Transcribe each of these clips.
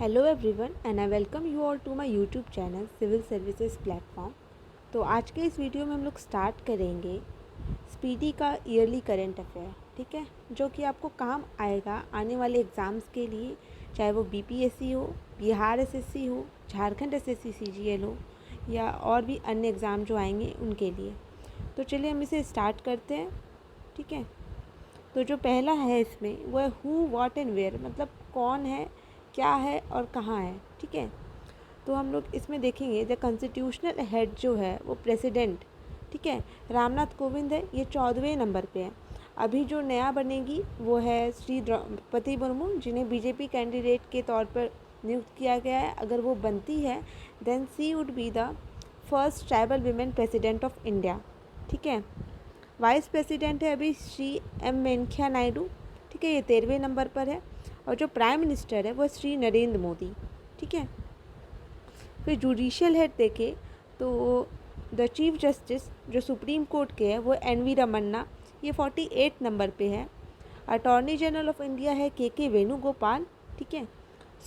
Hello everyone and I welcome you all to my YouTube channel civil services platform. तो आज के इस video में हम लोग स्टार्ट करेंगे स्पीडी का ईयरली करंट अफेयर, ठीक है, जो कि आपको काम आएगा आने वाले एग्ज़ाम्स के लिए, चाहे वो बीपीएससी हो, बिहार एसएससी हो, झारखंड एसएससी सीजीएल हो या और भी अन्य एग्ज़ाम जो आएंगे उनके लिए। तो चलिए हम इसे स्टार्ट करते हैं, ठीक है। तो जो पहला है इसमें वो है हु व्हाट एंड वेयर, मतलब कौन है, क्या है और कहाँ है, ठीक है। तो हम लोग इसमें देखेंगे द कॉन्स्टिट्यूशनल हेड जो है वो प्रेसिडेंट, ठीक है, रामनाथ कोविंद है, ये 14वें नंबर पे है। अभी जो नया बनेगी वो है श्री द्रौपदी मुर्मू, जिन्हें बीजेपी कैंडिडेट के तौर पर नियुक्त किया गया है। अगर वो बनती है then she would be the first tribal women president of India, ठीक है। वाइस प्रेसिडेंट है अभी श्री एम वेंकैया नायडू, ठीक है, ये 13वें नंबर पर है। और जो प्राइम मिनिस्टर है वो श्री नरेंद्र मोदी, ठीक है। फिर जुडिशियल हेड देखें तो द चीफ जस्टिस जो सुप्रीम कोर्ट के हैं वो एन वी रमन्ना, ये 48 नंबर पे है। अटॉर्नी जनरल ऑफ इंडिया है के वेणुगोपाल, ठीक है।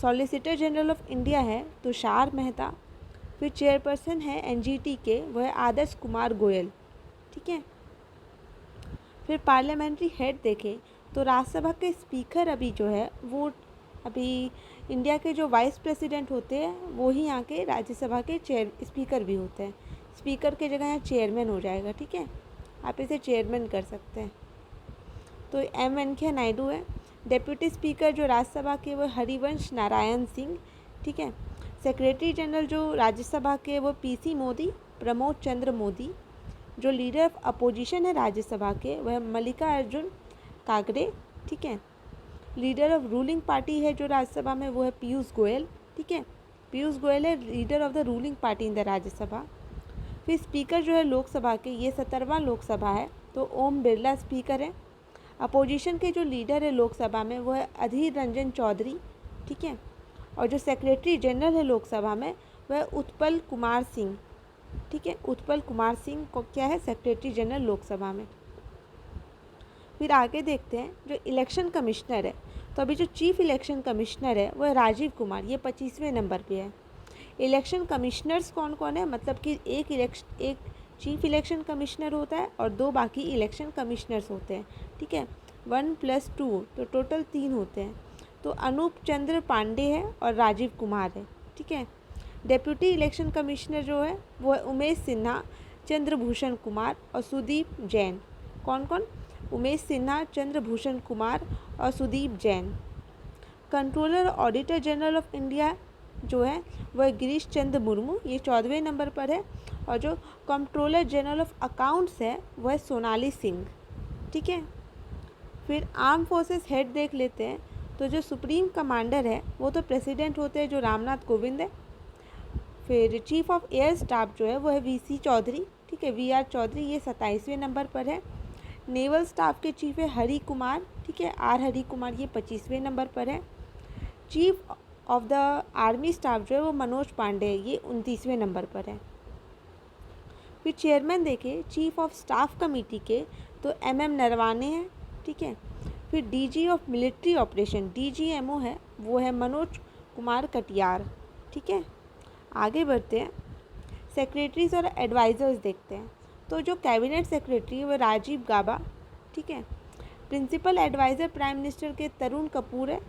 सॉलिसिटर जनरल ऑफ इंडिया है तुषार मेहता। फिर चेयरपर्सन है एनजीटी के, वो है आदर्श कुमार गोयल, ठीक है। फिर पार्लियामेंट्री हेड देखें तो राज्यसभा के स्पीकर अभी जो है वो अभी इंडिया के जो वाइस प्रेसिडेंट होते हैं वो ही यहाँ के राज्यसभा के चेयर स्पीकर भी होते हैं। स्पीकर की जगह यहाँ चेयरमैन हो जाएगा, ठीक है, आप इसे चेयरमैन कर सकते हैं। तो एम वेंकैया नायडू है। डेप्यूटी स्पीकर जो राज्यसभा के वो हरिवंश नारायण सिंह, ठीक है। सेक्रेटरी जनरल जो राज्यसभा के वो पीसी मोदी, प्रमोद चंद्र मोदी। जो लीडर ऑफ अपोजिशन है राज्यसभा के वह मल्लिका अर्जुन कागड़े, ठीक है। लीडर ऑफ रूलिंग पार्टी है जो राज्यसभा में वो है पीयूष गोयल, ठीक है। पीयूष गोयल है leader of the ruling party in the Rajya Sabha. फिर स्पीकर जो है लोकसभा के, ये 17वां लोकसभा है, तो ओम बिरला स्पीकर है। अपोजिशन के जो लीडर है लोकसभा में वो है अधीर रंजन चौधरी, ठीक है। और जो सेक्रेटरी जनरल है लोकसभा में वह उत्पल कुमार सिंह, ठीक है। उत्पल कुमार सिंह को क्या है, सेक्रेटरी जनरल लोकसभा में। फिर आगे देखते हैं जो इलेक्शन कमिश्नर है, तो अभी जो चीफ इलेक्शन कमिश्नर है वो है राजीव कुमार, ये 25वें नंबर पे है। इलेक्शन कमिश्नर्स कौन कौन है, मतलब कि एक चीफ इलेक्शन कमिश्नर होता है और 2 बाकी इलेक्शन कमिश्नर्स होते हैं, ठीक है। 1+2 तो टोटल 3 होते हैं। तो अनूप चंद्र पांडे है और राजीव कुमार है, ठीक है। डेप्यूटी इलेक्शन कमिश्नर जो है वो है उमेश सिन्हा, चंद्रभूषण कुमार और सुदीप जैन। कौन कौन, उमेश सिन्हा, चंद्रभूषण कुमार और Sudeep Jain. Controller auditor general of India जो है वह गिरीश चंद्र मुर्मू, ये 14वें नंबर पर है। और जो कंट्रोलर जनरल ऑफ अकाउंट्स है वह है सोनाली सिंह, ठीक है। फिर आर्म फोर्सेस हेड देख लेते हैं, तो जो सुप्रीम कमांडर है वो तो प्रेसिडेंट होते हैं जो रामनाथ कोविंद है। फिर चीफ ऑफ एयर स्टाफ जो है वो है वीसी चौधरी, ठीक है, वीआर चौधरी, ये 27वें नंबर पर है। नेवल स्टाफ के चीफ है हरि कुमार, ठीक है, आर हरि कुमार, ये 25वें नंबर पर है। Chief of the army staff जो है वो मनोज पांडे है, ये 29वें नंबर पर है। फिर चेयरमैन देखें चीफ ऑफ स्टाफ कमेटी के, तो एम नरवाने हैं, ठीक है। फिर DG of military operation DGMO है वो है मनोज कुमार कटियार, ठीक है। आगे बढ़ते हैं, सेक्रेटरीज और एडवाइज़र्स देखते हैं। तो जो कैबिनेट सेक्रेटरी है वो राजीव गाबा, ठीक है। प्रिंसिपल एडवाइज़र प्राइम मिनिस्टर के तरुण कपूर है।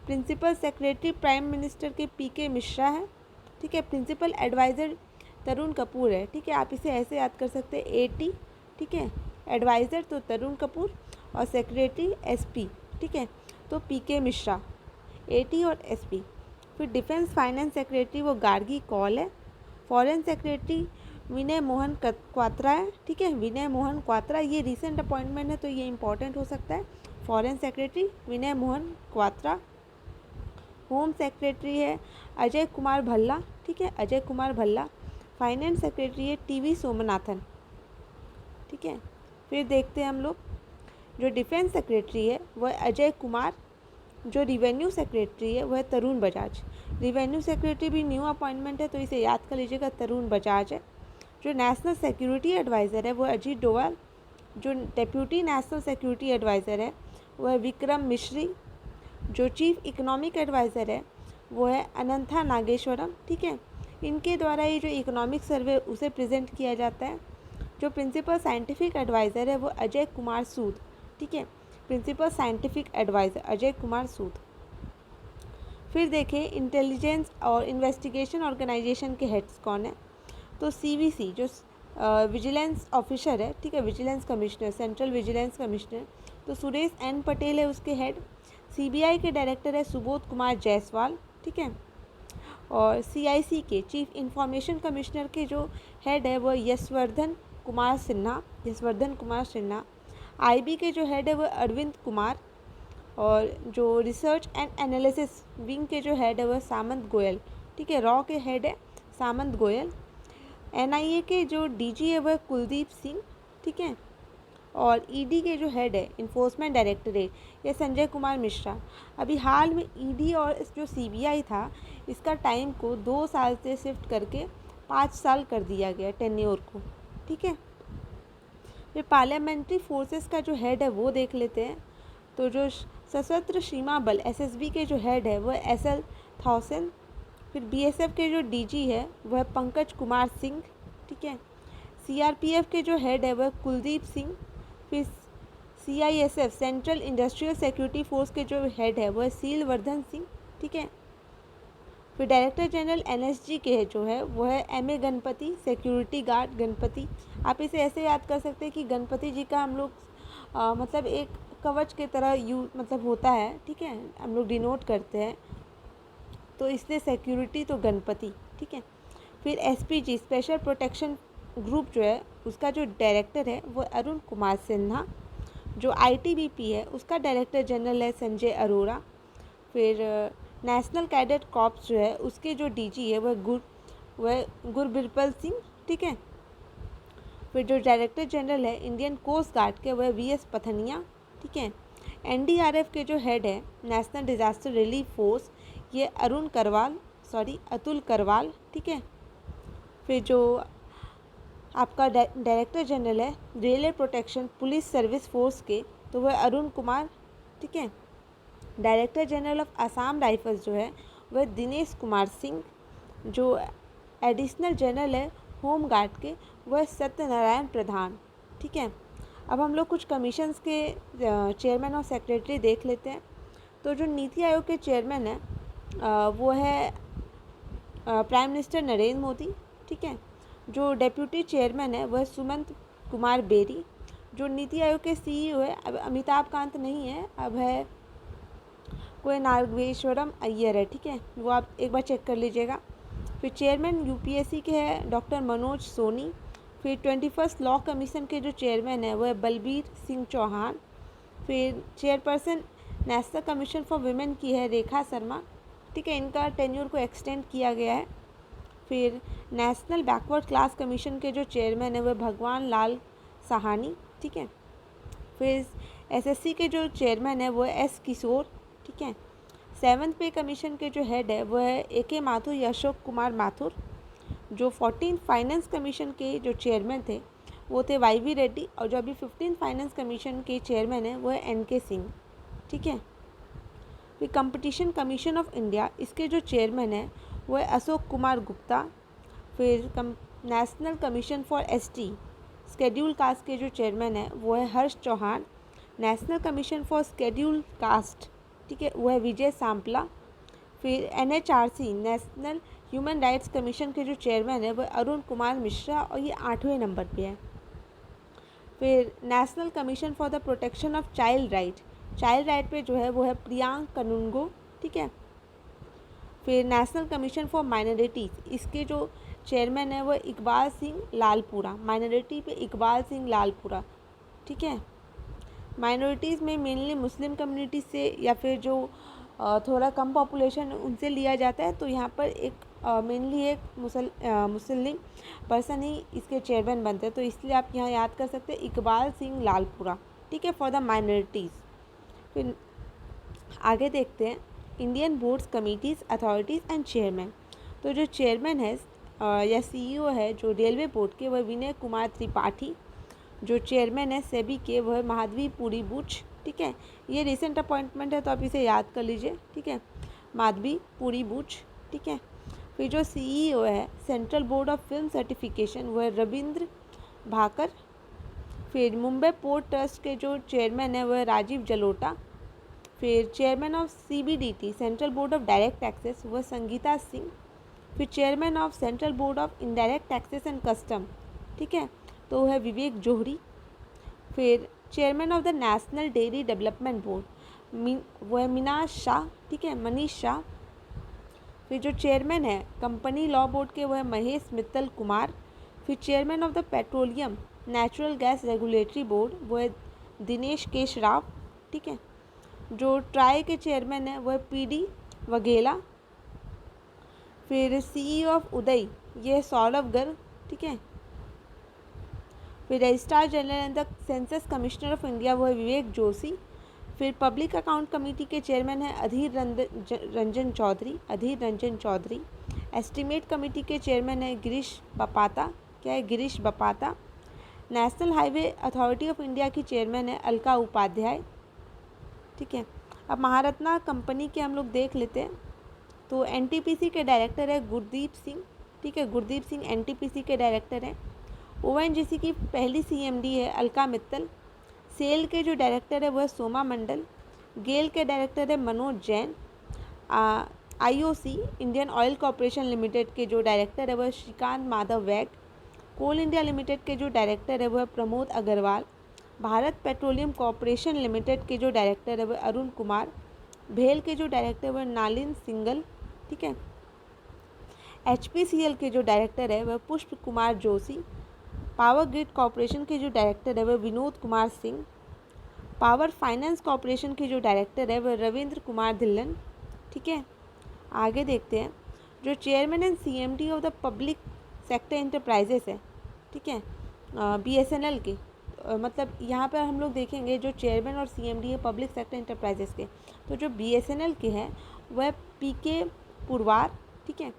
प्रिंसिपल सेक्रेटरी प्राइम मिनिस्टर के पीके मिश्रा है, ठीक है। प्रिंसिपल एडवाइज़र तरुण कपूर है, ठीक है, आप इसे ऐसे याद कर सकते हैं एटी, ठीक है। एडवाइज़र तो तरुण कपूर और सेक्रेटरी एसपी, ठीक है, तो पीके मिश्रा, एटी और एसपी। फिर डिफेंस फाइनेंस सेक्रेटरी वो गार्गी कौल है। फॉरेन सेक्रेटरी विनय मोहन क्वात्रा है, ठीक है, विनय मोहन क्वात्रा, ये रिसेंट अपॉइंटमेंट है तो ये इंपॉर्टेंट हो सकता है। फॉरेन सेक्रेटरी विनय मोहन क्वात्रा। होम सेक्रेटरी है अजय कुमार भल्ला, ठीक है, अजय कुमार भल्ला। फाइनेंस सेक्रेटरी है टीवी सोमनाथन, ठीक है। फिर देखते हैं हम लोग जो डिफेंस सेक्रेटरी है वह अजय कुमार। जो रिवेन्यू सेक्रेटरी है वह है तरुण बजाज। रिवेन्यू सेक्रेटरी भी न्यू अपॉइंटमेंट है तो इसे याद कर लीजिएगा, तरुण बजाज है। जो नेशनल सिक्योरिटी एडवाइज़र है वो अजीत डोवाल। जो डेप्यूटी नेशनल सिक्योरिटी एडवाइज़र है वह विक्रम मिश्री। जो चीफ इकोनॉमिक एडवाइज़र है वो है अनंथा नागेश्वरम, ठीक है। इनके द्वारा ये जो इकोनॉमिक सर्वे उसे प्रेजेंट किया जाता है। जो प्रिंसिपल साइंटिफिक एडवाइज़र है वो अजय कुमार सूद, ठीक है। Principal scientific adviser Ajay Kumar Sood. फिर देखें इंटेलिजेंस और इन्वेस्टिगेशन ऑर्गेनाइजेशन के हेड्स कौन है। तो CVC जो विजिलेंस ऑफिसर है, ठीक है, vigilance commissioner, central vigilance commissioner, तो सुरेश N पटेल है उसके हेड। CBI के डायरेक्टर है सुबोध कुमार जायसवाल, ठीक है। और CIC के चीफ इंफॉर्मेशन कमिश्नर के जो हेड है वो यशवर्धन कुमार सिन्हा। IB के जो हेड है वो अरविंद कुमार। और जो रिसर्च एंड एनालिसिस विंग के जो हेड है वो सामंत गोयल, ठीक है। रॉ के हेड है सामंत गोयल। NIA के जो DG है वह कुलदीप सिंह, ठीक है। और ED के जो हेड है इन्फोर्समेंट डायरेक्टरेट ये संजय कुमार मिश्रा। अभी हाल में ED और जो CBI था इसका टाइम को 2 साल से शिफ्ट करके 5 साल कर दिया गया टेन्योर को, ठीक है। फिर पार्लियामेंट्री फोर्सेस का जो हेड है वो देख लेते हैं। तो जो सशस्त्र सीमा बल SSB के जो हेड है वह SL थाउसेंड। फिर BSF के जो DG है वह पंकज कुमार सिंह, ठीक है। CRPF के जो हेड है वह कुलदीप सिंह। फिर CISF central industrial security force के जो हेड है वह सीलवर्धन सिंह, ठीक है। फिर डायरेक्टर जनरल NSG के जो है वो है MA Ganpati, security guard Ganpati. आप इसे ऐसे याद कर सकते हैं कि गणपति जी का हम लोग मतलब एक कवच के तरह मतलब होता है, ठीक है, हम लोग डिनोट करते हैं, तो इसलिए सिक्योरिटी तो गणपति, ठीक है। फिर SPG स्पेशल प्रोटेक्शन ग्रुप जो है उसका जो डायरेक्टर है वो अरुण कुमार सिन्हा। जो ITBP है उसका डायरेक्टर जनरल है संजय अरोड़ा। फिर नेशनल कैडेट कॉर्प्स जो है उसके जो DG है वह गुरबिरपल सिंह, ठीक है। फिर जो डायरेक्टर जनरल है इंडियन कोस्ट गार्ड के वह VS पथनिया, ठीक है। NDRF के जो हेड है नेशनल डिज़ास्टर रिलीफ फोर्स ये अतुल करवाल, ठीक है। फिर जो आपका डायरेक्टर जनरल है railway protection police service force के तो वह अरुण कुमार, ठीक है। Director general of Assam rifles जो है वह दिनेश कुमार सिंह। जो एडिशनल जनरल है होम गार्ड के वह सत्यनारायण प्रधान, ठीक है। अब हम लोग कुछ कमीशंस के चेयरमैन और सेक्रेटरी देख लेते हैं। तो जो नीति आयोग के चेयरमैन है वो है प्राइम मिनिस्टर नरेंद्र मोदी, ठीक है। जो डेप्यूटी चेयरमैन है वह सुमंत कुमार बेरी। जो नीति आयोग के CEO है अब अमिताभ कांत नहीं है, अब है कोई नागेश्वरम अय्यर है, ठीक है, वो आप एक बार चेक कर लीजिएगा। फिर चेयरमैन UPSC के हैं डॉक्टर मनोज सोनी। फिर 21st लॉ कमीशन के जो चेयरमैन है वह बलबीर सिंह चौहान। फिर chairperson national commission for women की है रेखा शर्मा, ठीक है, इनका टेन्योर को एक्सटेंड किया गया है। फिर नेशनल बैकवर्ड क्लास कमीशन के जो चेयरमैन है वह भगवान लाल सहानी, ठीक है। फिर SSC के जो चेयरमैन है वो S किशोर, ठीक है। 7th पे कमीशन के जो हेड है वह है AK माथुर या अशोक कुमार माथुर। जो 14th फाइनेंस कमीशन के जो चेयरमैन थे वो थे YV रेड्डी। और जो अभी 15th फाइनेंस कमीशन के चेयरमैन है वो है NK सिंह, ठीक है। फिर कंपटीशन कमीशन ऑफ इंडिया इसके जो चेयरमैन है वो है अशोक कुमार गुप्ता। फिर national commission for ST schedule caste के जो चेयरमैन है वो है Harsh Chauhan. National commission for schedule caste, ठीक है, वो है विजय सांपला। फिर NHRC national human rights commission के जो चेयरमैन है वो अरुण कुमार मिश्रा और ये 8वें नंबर पे है। फिर national commission for the protection of child right पे जो है वो है प्रियांक कनुंगो, ठीक है। फिर नेशनल कमीशन फॉर माइनॉरिटीज़ इसके जो चेयरमैन है वो इकबाल सिंह लालपुरा। माइनॉरिटी पे इकबाल सिंह लालपुरा, ठीक है। माइनॉरिटीज़ में मेनली मुस्लिम कम्युनिटी से या फिर जो थोड़ा कम पॉपुलेशन उनसे लिया जाता है, तो यहाँ पर एक मेनली एक मुस्लिम पर्सन ही इसके चेयरमैन बनते हैं, तो इसलिए आप यहाँ याद कर सकते हैं इकबाल सिंह लालपुरा, ठीक है, फॉर द माइनॉरिटीज़। फिर आगे देखते हैं Indian boards committees authorities and chairman. तो जो चेयरमैन है या CEO है जो रेलवे बोर्ड के वह विनय कुमार त्रिपाठी। जो चेयरमैन है सेबी के वह महादवी पुरी बुच, ठीक है। ये रिसेंट अपॉइंटमेंट है तो आप इसे याद कर लीजिए, ठीक है। माधवी पुरी बुच, ठीक है। फिर जो CEO है central board of film certification वो है रविंद्र भाकर। फिर मुंबई पोर्ट ट्रस्ट के जो चेयरमैन है वो है राजीव जलोटा। फिर chairman of CBDT central board of direct taxes वो है संगीता सिंह। फिर chairman of central board of indirect taxes and custom, ठीक है, तो वो है विवेक जोहरी। फिर chairman of the national dairy development board वो है मीनाज शाह, ठीक है, मनीष शाह। फिर जो चेयरमैन है कंपनी लॉ बोर्ड के वो है महेश मित्तल कुमार। फिर chairman of the petroleum natural gas regulatory board वो है दिनेश केश राव, ठीक है। जो ट्राई के चेयरमैन है वो है PD वघेला। फिर CEO ऑफ उदय ये है सौरभ गर्ग, ठीक है। फिर registrar general and the census commissioner of India वो है विवेक जोशी। फिर पब्लिक अकाउंट कमेटी के चेयरमैन है अधीर रंजन चौधरी। एस्टीमेट कमेटी के चेयरमैन है Girish Bapata. National highway authority of India की चेयरमैन है अलका उपाध्याय, ठीक है। अब महारत्ना कंपनी के हम लोग देख लेते हैं। तो NTPC के डायरेक्टर है गुरदीप सिंह, ठीक है, गुरदीप सिंह NTPC के डायरेक्टर हैं। ONGC की पहली CMD है अलका मित्तल। सेल के जो डायरेक्टर है वो है सोमा मंडल। गेल के डायरेक्टर है Manoj Jain. IOC Indian oil corporation limited के जो डायरेक्टर है वो है श्रीकांत माधव वैग। कोल इंडिया लिमिटेड के जो डायरेक्टर है वो है Pramod Agarwal. Bharat petroleum corporation limited के जो डायरेक्टर है वो अरुण कुमार। भेल के जो डायरेक्टर है वो नालिन सिंगल, ठीक है। HPCL के जो डायरेक्टर है वह पुष्प Kumar Joshi. Power grid corporation के जो डायरेक्टर है वह Vinod Kumar Singh. Power finance corporation के जो डायरेक्टर है वह रविंद्र कुमार धिल्लन, ठीक है। आगे देखते हैं। जो chairman and CMD of the public sector enterprises है, ठीक है, BSNL के, मतलब यहाँ पर हम लोग देखेंगे जो चेयरमैन और CMD है पब्लिक सेक्टर इंटरप्राइजेस के, तो जो BSNL के हैं वह PK पुरवार, ठीक है।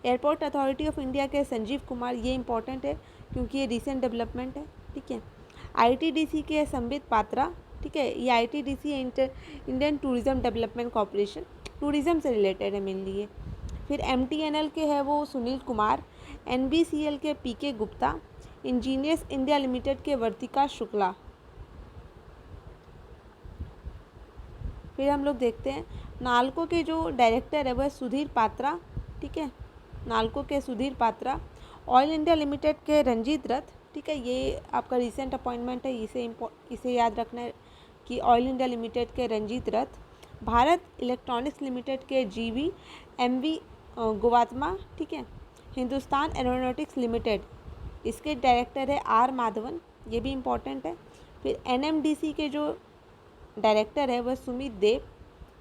एयरपोर्ट अथॉरिटी ऑफ इंडिया के संजीव कुमार, ये इंपॉर्टेंट है क्योंकि ये रिसेंट डेवलपमेंट है, ठीक है। ITDC के संबित पात्रा, ठीक है, ये ITDC है Indian tourism development corporation, tourism से रिलेटेड है मेनली ये। फिर MTNL के है वो सुनील कुमार। NBCL के PK Gupta. Engineers India limited के वर्तिका शुक्ला। फिर हम लोग देखते हैं नालको के जो डायरेक्टर है वह सुधीर पात्रा, ठीक है, नालको के Sudhir Patra. Oil India limited के रंजीत रथ, ठीक है, ये आपका रिसेंट अपॉइंटमेंट है, इसे याद रखना है कि ऑयल इंडिया लिमिटेड के रंजीत रथ। भारत इलेक्ट्रॉनिक्स लिमिटेड के GV MV गोवात्मा, ठीक है। हिंदुस्तान एरोनॉटिक्स लिमिटेड, इसके डायरेक्टर है R माधवन, ये भी इम्पोर्टेंट है। फिर NMDC के जो डायरेक्टर है वह सुमित देव।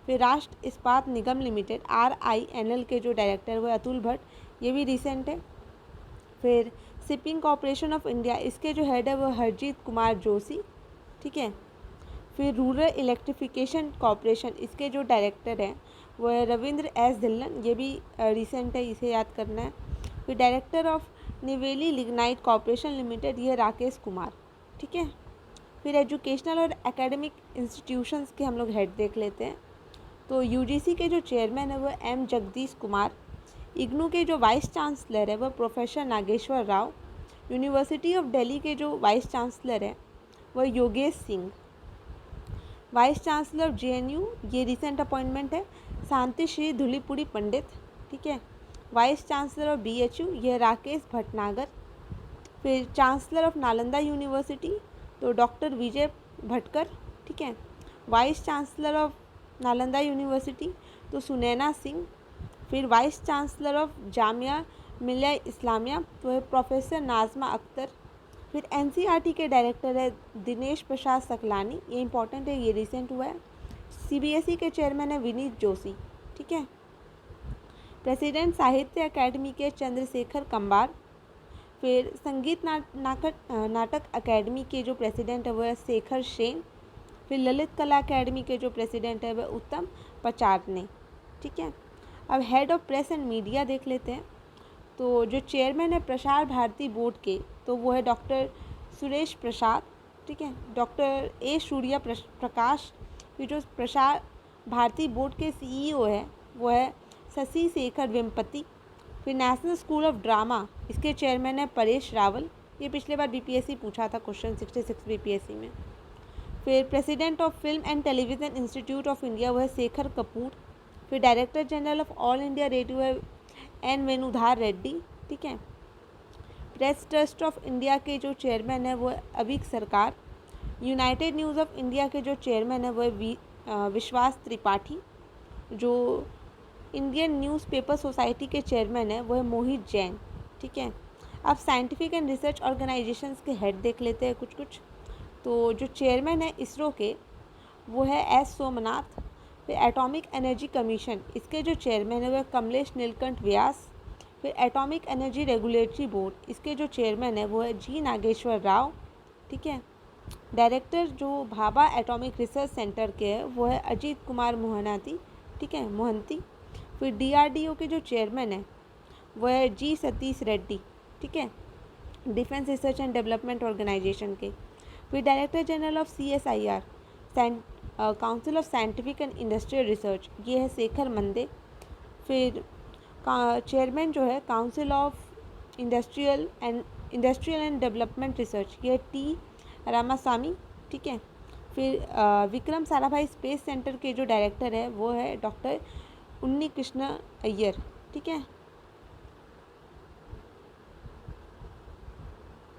फिर राष्ट्र इस्पात निगम लिमिटेड RINL के जो डायरेक्टर है वह अतुल भट्ट, ये भी रिसेंट है। फिर शिपिंग कॉरपोरेशन ऑफ इंडिया, इसके जो हेड है वो हरजीत कुमार जोशी, ठीक है। फिर रूरल इलेक्ट्रिफिकेशन कॉरपोरेशन, इसके जो डायरेक्टर हैं वो है रविंद्र S धिल्लन, ये भी रिसेंट है, इसे याद करना है। फिर director of Neyveli lignite corporation limited, ये राकेश कुमार, ठीक है। फिर एजुकेशनल और एकेडमिक इंस्टीट्यूशंस के हम लोग हेड देख लेते हैं। तो UGC के जो चेयरमैन है वो M जगदीश कुमार। इग्नू के जो वाइस चांसलर है वह professor Nageshwar Rao. University of Delhi के जो वाइस चांसलर है वह Yogesh Singh. Vice chancellor of JNU, ये रिसेंट अपॉइंटमेंट है, शांति श्री धुलीपुड़ी पंडित, ठीक है। वाइस चांसलर ऑफ BHU ये राकेश भटनागर। फिर चांसलर ऑफ नालंदा यूनिवर्सिटी तो डॉक्टर विजय भटकर, ठीक है। Vice chancellor of Nalanda university तो सुनैना सिंह। फिर vice chancellor of Jamia Millia Islamia तो है प्रोफेसर नाजमा अख्तर। फिर NCERT के डायरेक्टर है दिनेश प्रसाद सकलानी, ये इंपॉर्टेंट है, ये रिसेंट हुआ है। CBSE के चेयरमैन है विनीत जोशी, ठीक है। प्रेसिडेंट साहित्य अकेडमी के चंद्रशेखर कंबार। फिर संगीत नाटक अकेडमी के जो प्रेसिडेंट है वह है शेखर सेन। फिर ललित कला अकेडमी के जो प्रेसिडेंट है वह उत्तम पचारने, ठीक है। अब head of press and media देख लेते हैं। तो जो चेयरमैन है प्रसार भारती बोर्ड के तो वो है डॉक्टर सुरेश प्रसाद, ठीक है। डॉक्टर A सूर्या प्रकाश। फिर जो प्रसार भारती बोर्ड के CEO है वो है शशि शेखर वेम्पति। फिर नेशनल स्कूल ऑफ ड्रामा, इसके चेयरमैन है परेश रावल। ये पिछले बार बीपीएससी पूछा था क्वेश्चन 66 बीपीएससी में। फिर president of film and television institute of India वो है शेखर कपूर। फिर director general of all India radio है एन वेणुधार रेड्डी। ठीक है। प्रेस ट्रस्ट ऑफ इंडिया के जो चेयरमैन है वो है अविक सरकार। यूनाइटेड न्यूज़ ऑफ इंडिया के जो चेयरमैन है वो है विश्वास त्रिपाठी। जो इंडियन न्यूज़पेपर सोसाइटी के चेयरमैन है वो है मोहित जैन। ठीक है। अब साइंटिफिक एंड रिसर्च ऑर्गेनाइजेशंस के हेड देख लेते हैं कुछ। तो जो चेयरमैन है इसरो के वो है एस सोमनाथ। फिर एटॉमिक एनर्जी कमीशन, इसके जो चेयरमैन है वो है कमलेश नीलकंठ व्यास। फिर एटॉमिक एनर्जी रेगुलेटरी बोर्ड, इसके जो चेयरमैन है वो है जी नागेश्वर राव। ठीक है। डायरेक्टर जो भाभा एटॉमिक रिसर्च सेंटर के है वो है अजीत कुमार मोहनाती। ठीक है, मोहंती। फिर डीआरडीओ के जो चेयरमैन है वो है जी सतीश रेड्डी। ठीक है, defence research and development organisation के। फिर director general of CSIR, council of scientific and industrial research, ये है शेखर मंदे। फिर चेयरमैन जो है council of industrial and development research, ये है टी रामास्वामी। ठीक है। फिर विक्रम साराभाई स्पेस सेंटर के जो डायरेक्टर है वो है डॉक्टर उन्नी कृष्ण अय्यर। ठीक है।